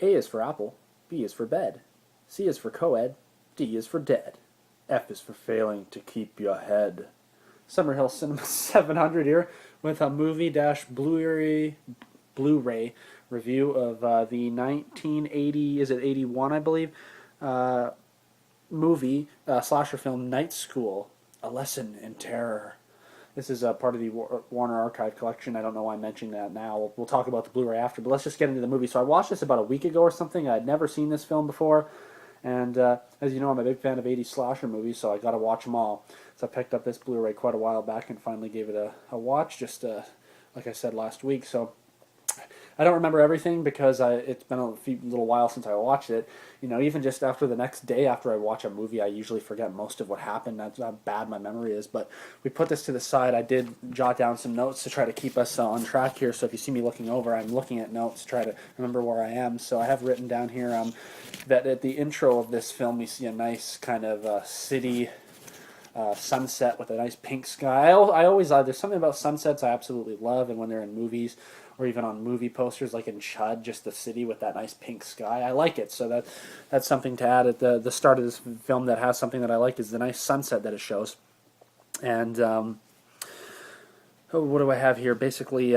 A is for apple, B is for bed, C is for co-ed, D is for dead. F is for failing to keep your head. Summerhill Cinema 700 here with a movie-Blu-ray review of the 1980, is it 81, I believe, movie, slasher film Night School, A Lesson in Terror. This is part of the Warner Archive collection. I don't know why I'm mentioning that now. We'll talk about the Blu-ray after, but let's just get into the movie. So I watched this about a week ago or something. I'd never seen this film before, and as you know, I'm a big fan of 80s slasher movies, so I got to watch them all. So I picked up this Blu-ray quite a while back and finally gave it a watch, just like I said last week. So I don't remember everything because it's been a little while since I watched it. You know, even just after the next day after I watch a movie, I usually forget most of what happened. That's how bad my memory is. But we put this to the side. I did jot down some notes to try to keep us on track here. So if you see me looking over, I'm looking at notes to try to remember where I am. So I have written down here that at the intro of this film, we see a nice kind of city sunset with a nice pink sky. I always there's something about sunsets I absolutely love, and when they're in movies or even on movie posters like in Chud, just the city with that nice pink sky, I like it. So that's something to add at the start of this film that has something that I like is the nice sunset that it shows. And what do I have here? Basically,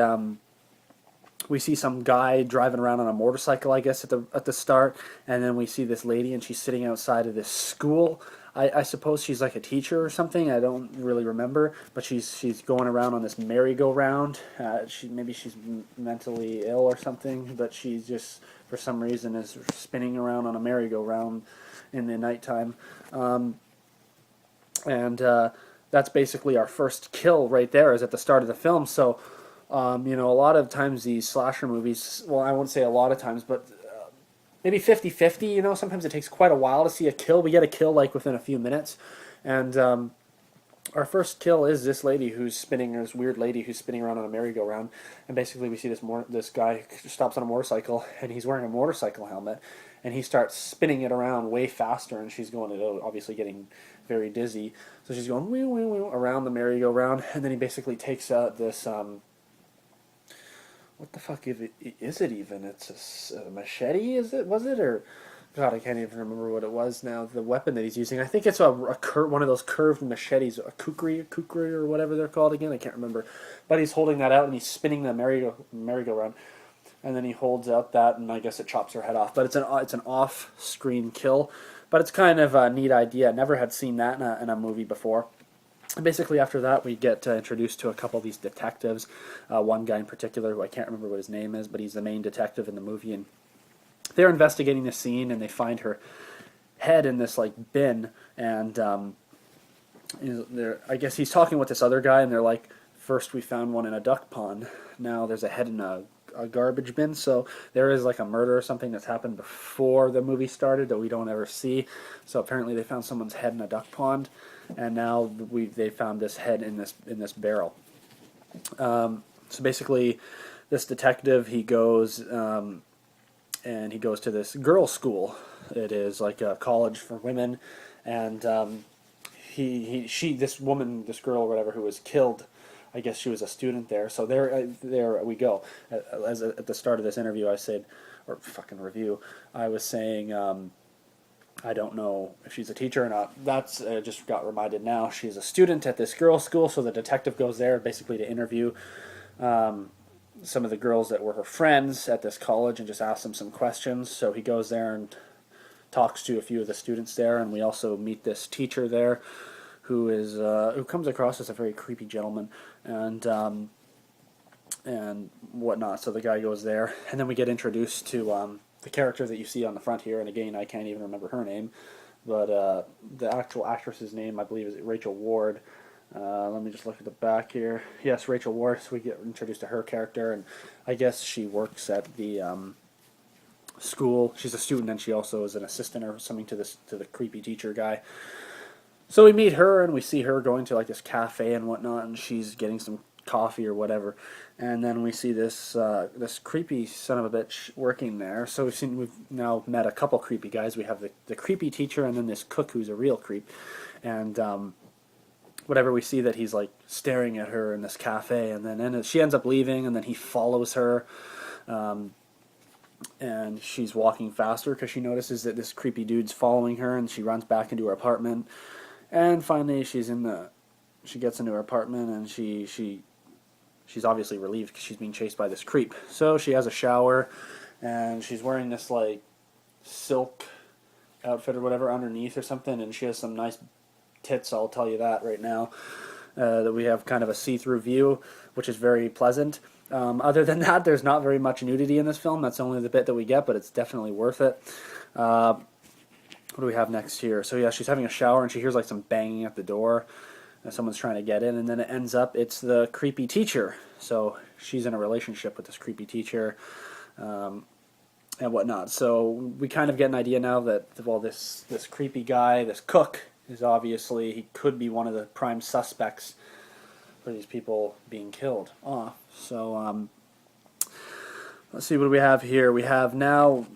we see some guy driving around on a motorcycle, I guess, at the start, and then we see this lady, and she's sitting outside of this school. I suppose she's like a teacher or something. I don't really remember, but she's going around on this merry-go-round. Maybe she's mentally ill or something, but she just for some reason is spinning around on a merry-go-round in the nighttime. And that's basically our first kill right there, is at the start of the film. So you know, a lot of times these slasher movies, well, I won't say a lot of times, but maybe 50-50, you know, sometimes it takes quite a while to see a kill. We get a kill like within a few minutes. And our first kill is this lady who's spinning, this weird lady who's spinning around on a merry-go-round. And basically we see this guy stops on a motorcycle, and he's wearing a motorcycle helmet, and he starts spinning it around way faster, and she's going, obviously getting very dizzy. So she's going wee, wee, wee, around the merry-go-round, and then he basically takes out this what the fuck is it even? It's a machete, was it? Or, God, I can't even remember what it was now. The weapon that he's using. I think it's one of those curved machetes, a kukri or whatever they're called again. I can't remember. But he's holding that out, and he's spinning the merry-go-round. And then he holds out that, and I guess it chops her head off. But it's an off-screen kill. But it's kind of a neat idea. I never had seen that in a movie before. Basically, after that, we get introduced to a couple of these detectives. One guy in particular, who I can't remember what his name is, but he's the main detective in the movie. And they're investigating the scene, and they find her head in this like bin. And I guess he's talking with this other guy, and they're like, first we found one in a duck pond. Now there's a head in a garbage bin. So there is like a murder or something that's happened before the movie started that we don't ever see. So apparently they found someone's head in a duck pond, and now they found this head in this barrel. So basically, this detective, he goes and he goes to this girls' school. It is like a college for women, and this girl or whatever who was killed, I guess she was a student there. So there we go. At the start of this interview, I said, or fucking review, I was saying, I don't know if she's a teacher or not. That's just got reminded now. She's a student at this girls' school, so the detective goes there basically to interview some of the girls that were her friends at this college and just ask them some questions. So he goes there and talks to a few of the students there, and we also meet this teacher there who comes across as a very creepy gentleman and whatnot. So the guy goes there, and then we get introduced to the character that you see on the front here, and again, I can't even remember her name, but the actual actress's name, I believe, is Rachel Ward. Let me just look at the back here. Yes, Rachel Ward. So we get introduced to her character, and I guess she works at the school. She's a student, and she also is an assistant or something to the creepy teacher guy. So we meet her, and we see her going to like this cafe and whatnot, and she's getting some coffee or whatever. And then we see this creepy son of a bitch working there. So we've now met a couple creepy guys. We have the creepy teacher, and then this cook who's a real creep. And whatever, we see that he's like staring at her in this cafe, and then she ends up leaving, and then he follows her. and she's walking faster because she notices that this creepy dude's following her, and she runs back into her apartment. And finally, she gets into her apartment, and she's obviously relieved because she's being chased by this creep. So she has a shower, and she's wearing this like silk outfit or whatever underneath or something, and she has some nice tits. I'll tell you that right now. That we have kind of a see-through view, which is very pleasant. Other than that, there's not very much nudity in this film. That's only the bit that we get, but it's definitely worth it. What do we have next here? So yeah, she's having a shower and she hears like some banging at the door. Someone's trying to get in, and then it ends up it's the creepy teacher. So she's in a relationship with this creepy teacher, and whatnot. So we kind of get an idea now that, well, this creepy guy, this cook, is obviously, he could be one of the prime suspects for these people being killed off. So let's see what we have here. We have now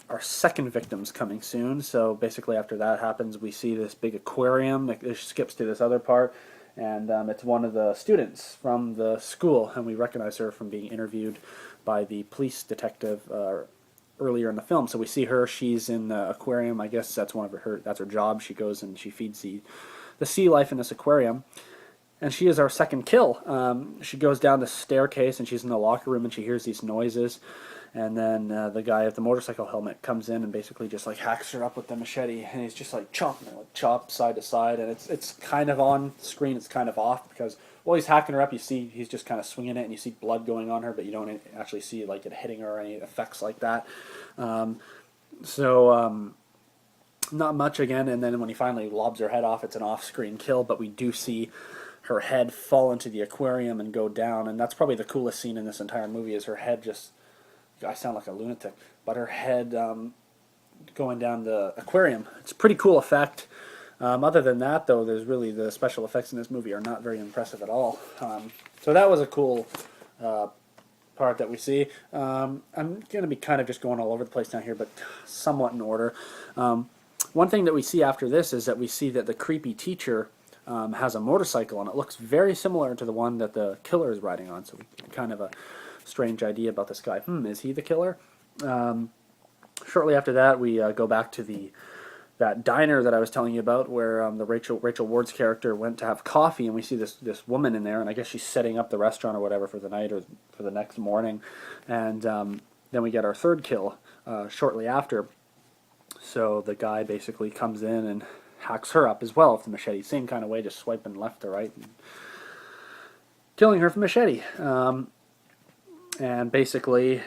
our second victim's coming soon. So basically after that happens, we see this big aquarium. It skips to this other part, and it's one of the students from the school, and we recognize her from being interviewed by the police detective earlier in the film. So we see her, she's in the aquarium. I guess that's that's her job. She goes and she feeds the sea life in this aquarium. And she is our second kill. She goes down the staircase and she's in the locker room and she hears these noises. And then the guy with the motorcycle helmet comes in and basically just like hacks her up with the machete, and he's just like chopping her, like chop side to side. And it's kind of on screen, it's kind of off because while he's hacking her up, you see he's just kind of swinging it, and you see blood going on her, but you don't actually see like it hitting her or any effects like that. Not much again. And then when he finally lobs her head off, it's an off-screen kill, but we do see her head fall into the aquarium and go down, and that's probably the coolest scene in this entire movie. Is her head just, I sound like a lunatic, but her head going down the aquarium. It's a pretty cool effect. Other than that, though, there's really, the special effects in this movie are not very impressive at all. So that was a cool part that we see. I'm going to be kind of just going all over the place down here, but somewhat in order. One thing that we see after this is that we see that the creepy teacher has a motorcycle, and it looks very similar to the one that the killer is riding on. So kind of a strange idea about this guy. Is he the killer? Shortly after that, we go back to that diner that I was telling you about, where the Rachel Ward's character went to have coffee, and we see this woman in there, and I guess she's setting up the restaurant or whatever for the night or for the next morning. And then we get our third kill shortly after. So the guy basically comes in and hacks her up as well with the machete, same kind of way, just swiping left to right and killing her with a machete. And basically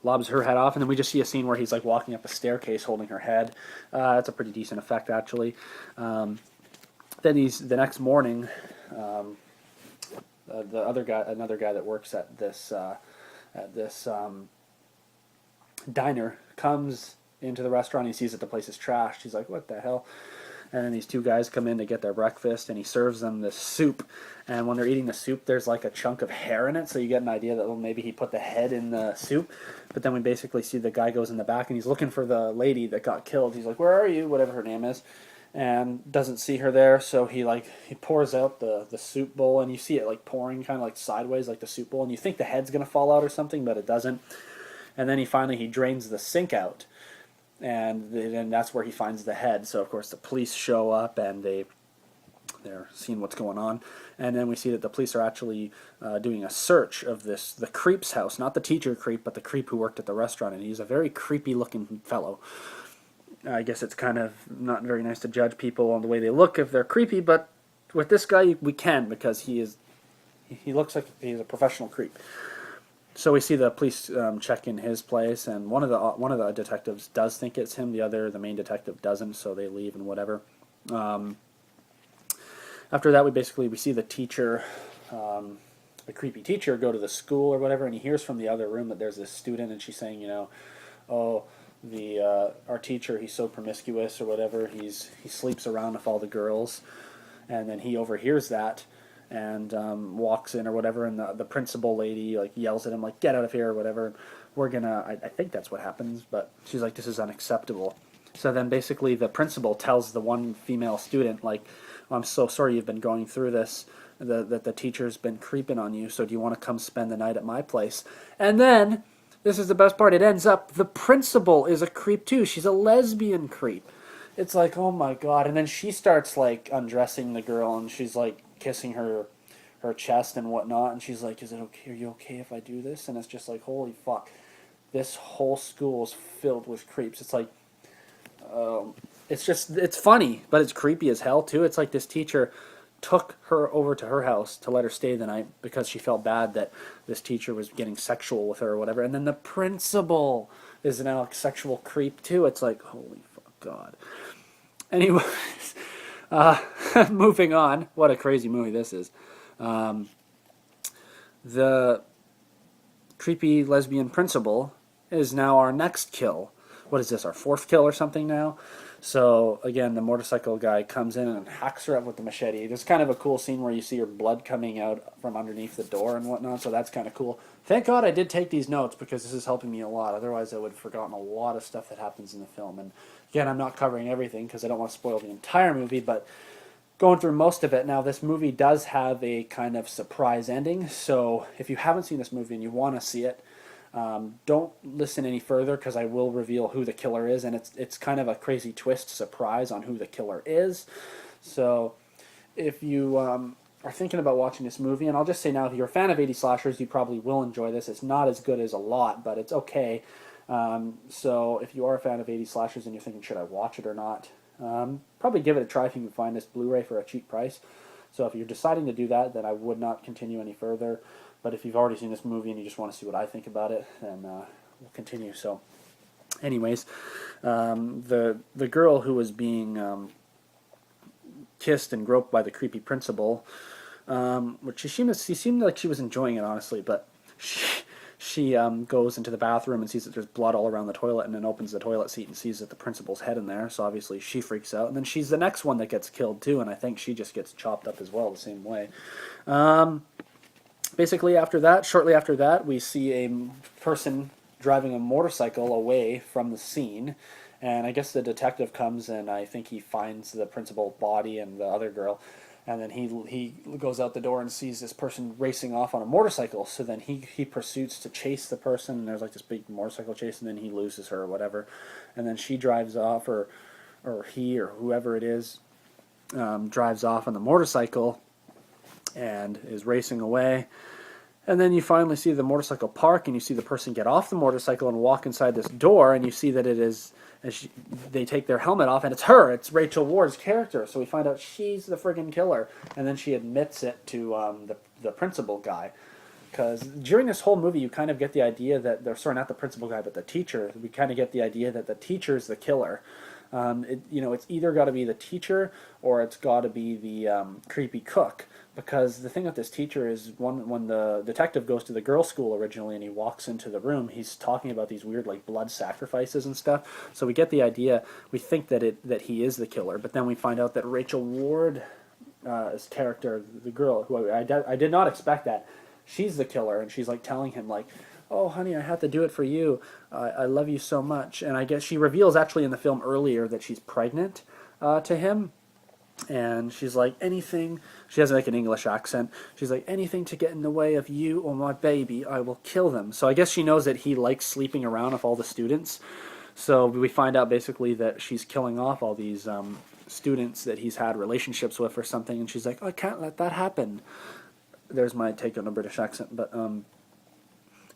lobs her head off, and then we just see a scene where he's like walking up a staircase holding her head. That's a pretty decent effect, actually. Then the next morning, another guy that works at this diner comes into the restaurant. He sees that the place is trashed. He's like, "What the hell?" And then these two guys come in to get their breakfast, and he serves them this soup. And when they're eating the soup, there's like a chunk of hair in it, so you get an idea that, well, maybe he put the head in the soup. But then we basically see the guy goes in the back, and he's looking for the lady that got killed. He's like, "Where are you?" Whatever her name is. And doesn't see her there, so he pours out the soup bowl, and you see it like pouring kind of like sideways like the soup bowl, and you think the head's going to fall out or something, but it doesn't. And then he drains the sink out. And then that's where he finds the head. So, of course, the police show up, and they're seeing what's going on. And then we see that the police are actually doing a search of the creep's house. Not the teacher creep, but the creep who worked at the restaurant. And he's a very creepy-looking fellow. I guess it's kind of not very nice to judge people on the way they look if they're creepy, but with this guy, we can, because he looks like he's a professional creep. So we see the police check in his place, and one of the detectives does think it's him. The main detective doesn't, so they leave and whatever. After that, we see the teacher, the creepy teacher, go to the school or whatever, and he hears from the other room that there's this student, and she's saying, "Oh, our teacher, he's so promiscuous or whatever. He sleeps around with all the girls," and then he overhears that. And walks in or whatever, and the principal lady like yells at him like, "Get out of here," or whatever. I think that's what happens, but she's like, "This is unacceptable." So then basically the principal tells the one female student like, "Oh, I'm so sorry you've been going through this, that the teacher's been creeping on you, so do you want to come spend the night at my place?" And then This is the best part. It ends up the principal is a creep too. She's a lesbian creep. It's like, oh my god. And then she starts like undressing the girl, and she's like kissing her chest and whatnot, and she's like, "Is it okay? Are you okay if I do this?" And it's just like, holy fuck. This whole school is filled with creeps. It's like, it's funny, but it's creepy as hell too. It's like this teacher took her over to her house to let her stay the night because she felt bad that this teacher was getting sexual with her or whatever. And then the principal is now a sexual creep too. It's like, holy fuck, God. Anyways, moving on. What a crazy movie this is. The creepy lesbian principal is now our next kill. What is this, our fourth kill or something now? So, again, the motorcycle guy comes in and hacks her up with the machete. There's kind of a cool scene where you see her blood coming out from underneath the door and whatnot, so that's kind of cool. Thank God I did take these notes because this is helping me a lot. Otherwise, I would have forgotten a lot of stuff that happens in the film. And, again, I'm not covering everything because I don't want to spoil the entire movie, but going through most of it. Now, this movie does have a kind of surprise ending, so if you haven't seen this movie and you want to see it, don't listen any further because I will reveal who the killer is, and it's kind of a crazy twist surprise on who the killer is. So if you are thinking about watching this movie, and I'll just say now, if you're a fan of 80 slashers, you probably will enjoy this. It's not as good as a lot, but it's okay. So if you are a fan of 80 slashers and you're thinking, should I watch it or not, probably give it a try if you can find this Blu-ray for a cheap price. So if you're deciding to do that, then I would not continue any further. But if you've already seen this movie and you just want to see what I think about it, then we'll continue. So, anyways, the girl who was being kissed and groped by the creepy principal, which she seemed like she was enjoying it, honestly, but she goes into the bathroom and sees that there's blood all around the toilet, and then opens the toilet seat and sees that the principal's head in there, so obviously she freaks out. And then she's the next one that gets killed too, and I think she just gets chopped up as well the same way. Basically, shortly after that, we see a person driving a motorcycle away from the scene, and I guess the detective comes and I think he finds the principal's body and the other girl, and then he goes out the door and sees this person racing off on a motorcycle. So then he pursues to chase the person, and there's like this big motorcycle chase, and then he loses her or whatever, and then she drives off, or he or whoever it is drives off on the motorcycle and is racing away. And then you finally see the motorcycle park, and you see the person get off the motorcycle and walk inside this door, and you see that it is, they take their helmet off, and it's her. It's Rachel Ward's character. So we find out she's the friggin' killer, and then she admits it to the principal guy. Because during this whole movie, you kind of get the idea that, not the principal guy, but the teacher. We kind of get the idea that the teacher's the killer. It's either got to be the teacher or it's got to be the creepy cook. Because the thing with this teacher is, when the detective goes to the girls' school originally and he walks into the room, he's talking about these weird like blood sacrifices and stuff. So we get the idea. We think that he is the killer, but then we find out that Rachel Ward's character, the girl who I did not expect that, she's the killer, and she's like telling him like, "Oh, honey, I have to do it for you. I love you so much." And I guess she reveals actually in the film earlier that she's pregnant to him. And she's like, anything, she has like an English accent, she's like, anything to get in the way of you or my baby, I will kill them. So I guess she knows that he likes sleeping around with all the students. So we find out basically that she's killing off all these students that he's had relationships with or something, and she's like, oh, I can't let that happen. There's my take on a British accent, but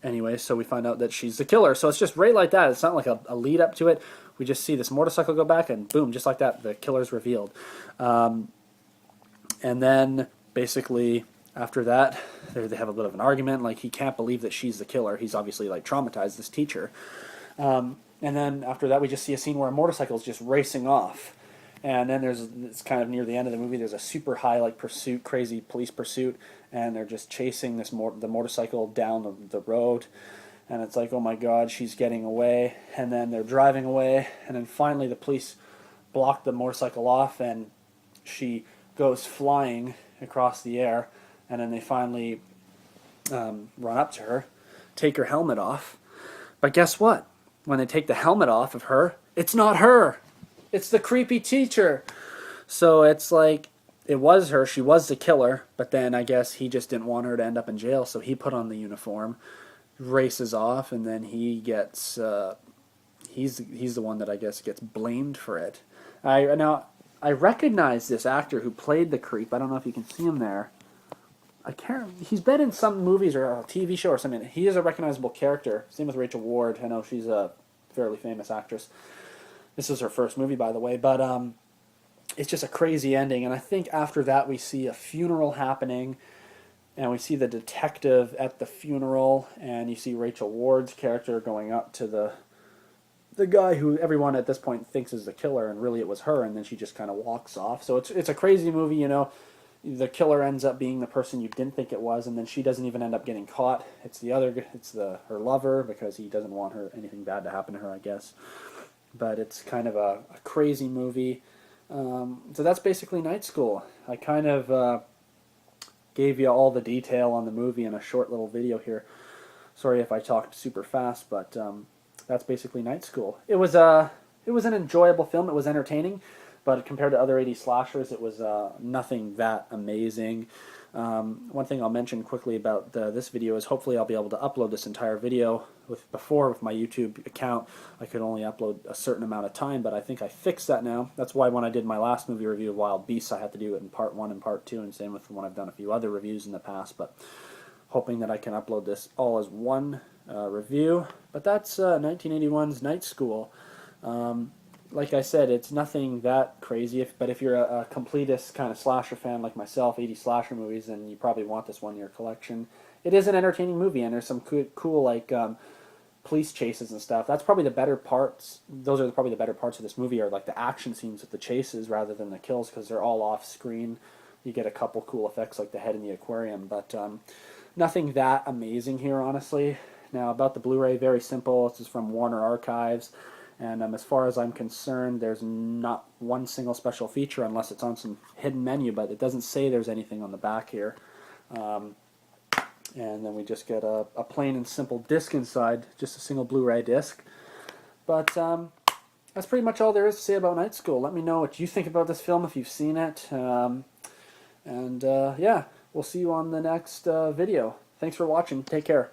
anyway, so we find out that she's the killer. So it's just right like that. It's not like a lead up to it. We just see this motorcycle go back, and boom, just like that, the killer's revealed. And then, basically, after that, they have a bit of an argument. Like, he can't believe that she's the killer. He's obviously, like, traumatized, this teacher. And then, after that, we just see a scene where a motorcycle is just racing off. And then it's kind of near the end of the movie, there's a super high, like, pursuit, crazy police pursuit, and they're just chasing the motorcycle down the road. And it's like, oh my God, she's getting away. And then they're driving away. And then finally the police block the motorcycle off, and she goes flying across the air. And then they finally run up to her, take her helmet off. But guess what? When they take the helmet off of her, it's not her. It's the creepy teacher. So it's like, it was her. She was the killer. But then I guess he just didn't want her to end up in jail. So he put on the uniform. races off, and then he gets he's the one that I guess gets blamed for it. I recognize this actor who played the creep. I don't know if you can see him there. I can't. He's been in some movies or a TV show or something. He is a recognizable character. Same with Rachel Ward. I know she's a fairly famous actress. This is her first movie, by the way, but it's just a crazy ending. And I think after that we see a funeral happening, and we see the detective at the funeral, and you see Rachel Ward's character going up to the guy who everyone at this point thinks is the killer, and really it was her, and then she just kind of walks off. So it's a crazy movie, you know. The killer ends up being the person you didn't think it was, and then she doesn't even end up getting caught. It's her lover, because he doesn't want her anything bad to happen to her, I guess. But it's kind of a crazy movie. So that's basically Night School. I kind of gave you all the detail on the movie in a short little video here. Sorry if I talked super fast, but that's basically Night School. It was an enjoyable film. It was entertaining. But compared to other 80s slashers, it was nothing that amazing. One thing I'll mention quickly about this video is hopefully I'll be able to upload this entire video. With my YouTube account, I could only upload a certain amount of time, but I think I fixed that now. That's why when I did my last movie review of Wild Beasts, I had to do it in part 1 and part 2, and same with when I've done a few other reviews in the past, but hoping that I can upload this all as one review. But that's 1981's Night School. Like I said, it's nothing that crazy, but if you're a completist kind of slasher fan like myself, 80 slasher movies, then you probably want this one in your collection. It is an entertaining movie, and there's some cool like police chases and stuff. That's probably the better parts. Those are probably the better parts of this movie, are like the action scenes with the chases rather than the kills, because they're all off screen. You get a couple cool effects like the head in the aquarium, but nothing that amazing here, honestly. Now about the Blu-ray, very simple. This is from Warner Archives. And as far as I'm concerned, there's not one single special feature unless it's on some hidden menu, but it doesn't say there's anything on the back here. And then we just get a plain and simple disc inside, just a single Blu-ray disc. But that's pretty much all there is to say about Night School. Let me know what you think about this film if you've seen it. Yeah, we'll see you on the next video. Thanks for watching. Take care.